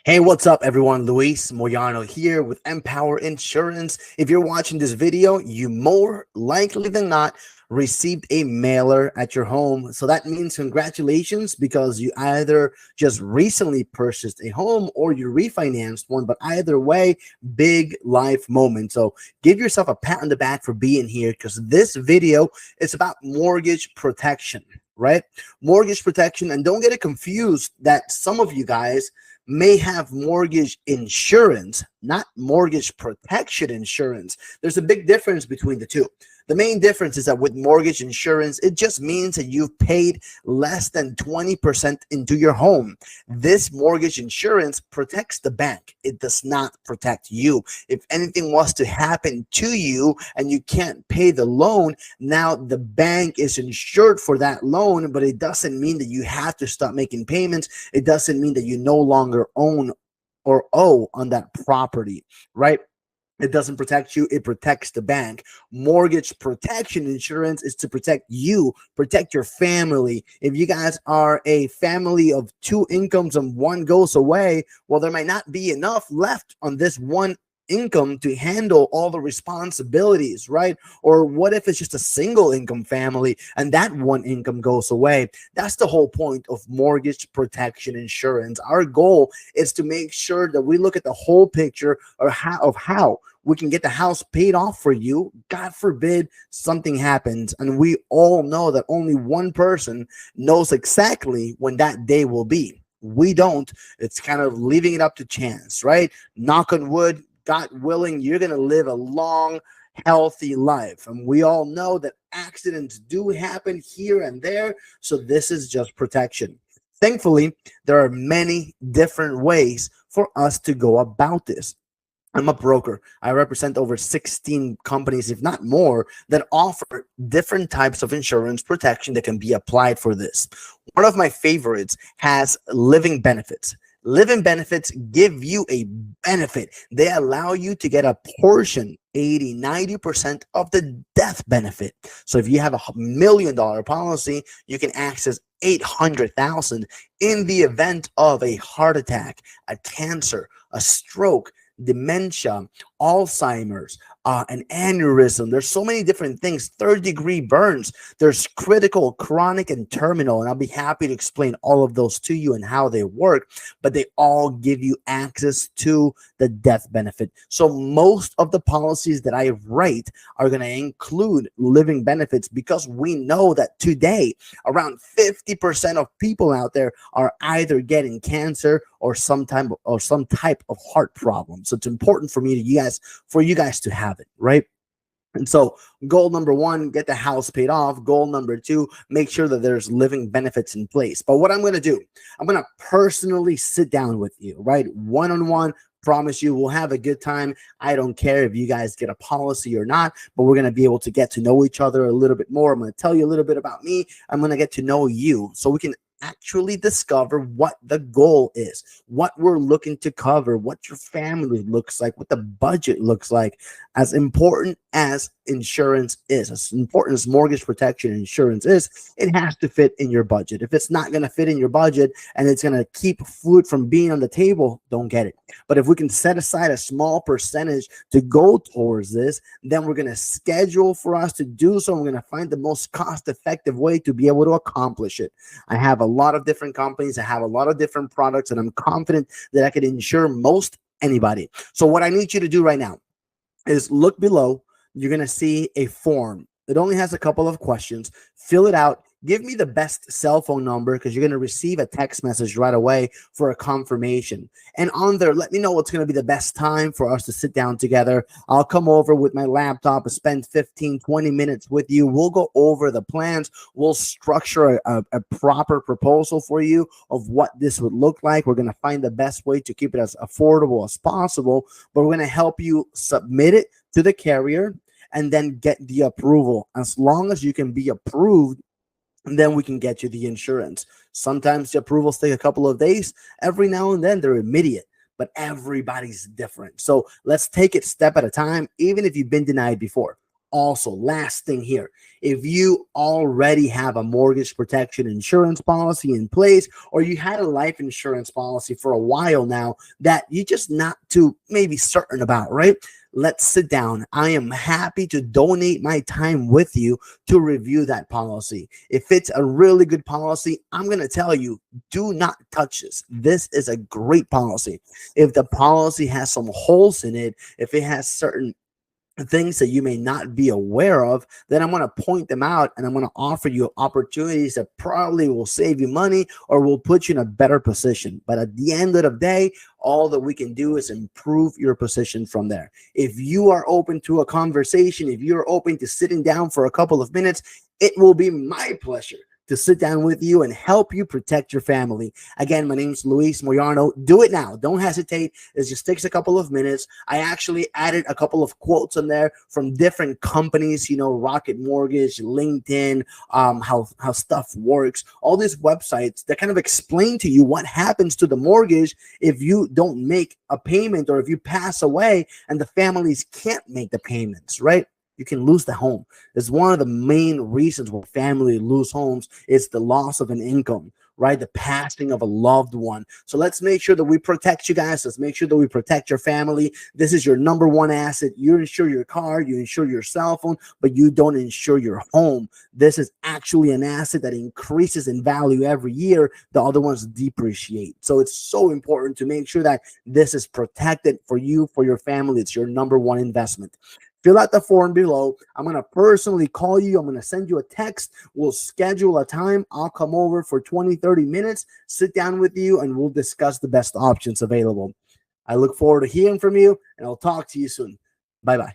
Hey, what's up, everyone? Luis Moyano here with Empower Insurance. If you're watching this video, you more likely than not received a mailer at your home. So that means congratulations because you either just recently purchased a home or you refinanced one. But either way, big life moment. So give yourself a pat on the back for being here because this video is about mortgage protection, right? Mortgage protection. And don't get it confused that some of you guys may have mortgage insurance, not mortgage protection insurance. There's a big difference between the two. The main difference is that with mortgage insurance, it just means that you've paid less than 20% into your home. This mortgage insurance protects the bank. It does not protect you. If anything was to happen to you and you can't pay the loan, now the bank is insured for that loan, but it doesn't mean that you have to stop making payments. It doesn't mean that you no longer own or owe on that property, right? It doesn't protect you, it protects the bank. Mortgage protection insurance is to protect you, protect your family. If you guys are a family of two incomes and one goes away, well, there might not be enough left on this one income to handle all the responsibilities, right? Or what if it's just a single income family and that one income goes away? That's the whole point of mortgage protection insurance. Our goal is to make sure that we look at the whole picture of how we can get the house paid off for you. God forbid something happens. And we all know that only one person knows exactly when that day will be. We don't. It's kind of leaving it up to chance, right? Knock on wood, God willing, you're going to live a long, healthy life. And we all know that accidents do happen here and there. So this is just protection. Thankfully, there are many different ways for us to go about this. I'm a broker. I represent over 16 companies, if not more, that offer different types of insurance protection that can be applied for this. One of my favorites has living benefits. Living benefits give you a benefit. They allow you to get a portion, 80, 90% of the death benefit. So if you have $1 million policy, you can access 800,000 in the event of a heart attack, a cancer, a stroke, dementia, Alzheimer's, an aneurysm. There's so many different things. Third-degree burns. There's critical, chronic, and terminal. And I'll be happy to explain all of those to you and how they work. But they all give you access to the death benefit. So most of the policies that I write are going to include living benefits because we know that today around 50% of people out there are either getting cancer or some type of heart problem. So it's important for you guys to have it, right? And so goal number one, get the house paid off. Goal number two, make sure that there's living benefits in place. But what I'm going to do, I'm going to personally sit down with you, right? One-on-one. Promise you we'll have a good time. I don't care if you guys get a policy or not, but we're going to be able to get to know each other a little bit more. I'm going to tell you a little bit about me. I'm going to get to know you so we can actually discover what the goal is, what we're looking to cover, what your family looks like, what the budget looks like. As important as insurance is, as important as mortgage protection insurance is, it has to fit in your budget. If it's not going to fit in your budget and it's going to keep food from being on the table, don't get it. But if we can set aside a small percentage to go towards this, then we're going to schedule for us to do so. We're going to find the most cost-effective way to be able to accomplish it. I have a lot of different companies. I have a lot of different products, and I'm confident that I can insure most anybody. So what I need you to do right now is look below. You're going to see a form. It only has a couple of questions. Fill it out. Give me the best cell phone number because you're going to receive a text message right away for a confirmation. And on there, let me know what's going to be the best time for us to sit down together. I'll come over with my laptop and spend 15, 20 minutes with you. We'll go over the plans. We'll structure a proper proposal for you of what this would look like. We're going to find the best way to keep it as affordable as possible, but we're going to help you submit it to the carrier and then get the approval. As long as you can be approved, and then we can get you the insurance. Sometimes the approvals take a couple of days. Every now and then they're immediate, but everybody's different. So let's take it step at a time, even if you've been denied before. Also, last thing here, if you already have a mortgage protection insurance policy in place, or you had a life insurance policy for a while now that you're just not too maybe certain about, right? Let's sit down. I am happy to donate my time with you to review that policy. If it's a really good policy, I'm going to tell you, do not touch this. This is a great policy. If the policy has some holes in it, if it has certain things that you may not be aware of, then I'm going to point them out, and I'm going to offer you opportunities that probably will save you money or will put you in a better position. But at the end of the day, all that we can do is improve your position from there. If you are open to a conversation, if you're open to sitting down for a couple of minutes, it will be my pleasure to sit down with you and help you protect your family. Again, my name's Luis Moyano. Do it now. Don't hesitate. It just takes a couple of minutes. I actually added a couple of quotes on there from different companies, Rocket Mortgage, LinkedIn, how stuff works, all these websites that kind of explain to you what happens to the mortgage if you don't make a payment, or if you pass away and the families can't make the payments, right? You can lose the home. It's one of the main reasons why families lose homes is the loss of an income, right? The passing of a loved one. So let's make sure that we protect you guys. Let's make sure that we protect your family. This is your number one asset. You insure your car, you insure your cell phone, but you don't insure your home. This is actually an asset that increases in value every year. The other ones depreciate. So it's so important to make sure that this is protected for you, for your family. It's your number one investment. Fill out the form below. I'm going to personally call you. I'm going to send you a text. We'll schedule a time. I'll come over for 20, 30 minutes, sit down with you, and we'll discuss the best options available. I look forward to hearing from you, and I'll talk to you soon. Bye-bye.